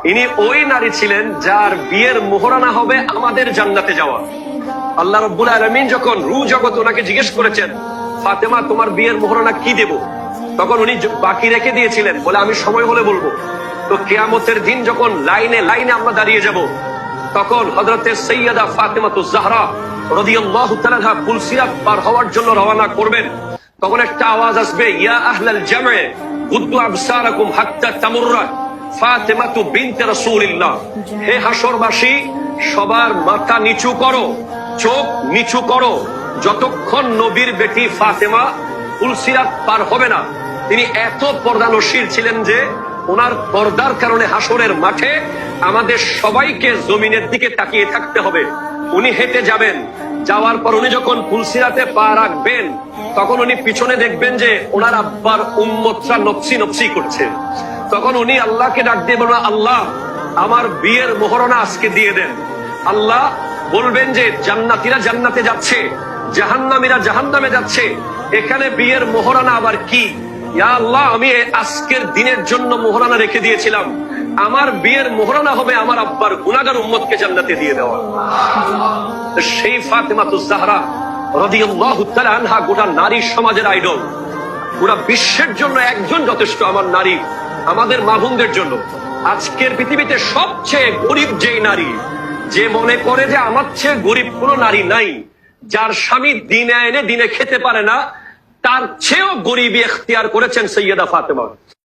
ইনি ওই নারী ছিলেন যার বিয়ের মোহরানা হবে আমাদের জান্নাতে যাওয়া। আল্লাহ রাব্বুল আলামিন যখন রূহ জগৎ ওনাকে জিজ্ঞেস করেছেন, ফাতেমা তোমার বিয়ের মোহরানা কি দেব, তখন উনি বাকি রেখে দিয়েছিলেন, বলে আমি সময় হলে বলবো। তো কিয়ামতের দিন যখন লাইনে লাইনে আমরা দাঁড়িয়ে যাব, তখন হযরতে সাইয়্যিদা ফাতেমাতুজ জাহরা রাদিয়াল্লাহু তাআলা পুলসিরাত পার হওয়ার জন্য রওনা করবেন। তখন একটা আওয়াজ আসবে, ইয়া আহলাল জামে গুদ্দু আবসারাকুম হাত্তা তামুররা ফাতেমাতু বিনতে রাসূলিল্লাহ। হে হাসরবাসী, সবার মাথা নিচু করো, চোখ নিচু করো, যতক্ষণ নবীর বেটি ফাতেমা পুলসিরাত পার হবে না। তিনি এত পর্দানশীল ছিলেন যে ওনার পর্দার কারণে হাসরের মাঠে আমাদের সবাইকে জমিনের দিকে তাকিয়ে থাকতে হবে। উনি হেঁটে যাবেন, যাওয়ার পর উনি যখন পুলসিরাতে পা রাখবেন, তখন উনি পিছনে দেখবেন যে ওনার আব্বার উম্মতরা নফসি নফসি করছে। তখন উনি আল্লাহকে ডাক দিয়ে বলবেন, আল্লাহ আমার বিয়ের মোহরানা আজকে দিয়ে দেন। আল্লাহ বলবেন যে জান্নাতীরা জান্নাতে যাচ্ছে, জাহান্নামীরা জাহান্নামে যাচ্ছে, এখানে বিয়ের মোহরানা আবার কি? ইয়া আল্লাহ, আমি আজকের দিনের জন্য মোহরানা রেখে দিয়েছিলাম, আমার বিয়ের মোহরানা হবে আমার আব্বার গুনাহগার উম্মতকে জান্নাতে দিয়ে দেওয়া। সেই ফাতেমাতুজ জাহরা রাদিয়াল্লাহু তাআলা আনহা গোটা নারী সমাজের আইডল। পুরা বিশ্বের জন্য একজন যথেষ্ট। আমার নারী, আমাদের মা বোনদের জন্য আজকের পৃথিবীতে সবচেয়ে গরিব যেই নারী, যে মনে করে যে আমার চেয়ে গরিব কোনো নারী নাই, যার স্বামী দিনে এনে দিনে খেতে পারে না, তার চেয়েও গরিবী এখতিয়ার করেছেন সৈয়দা ফাতেমা।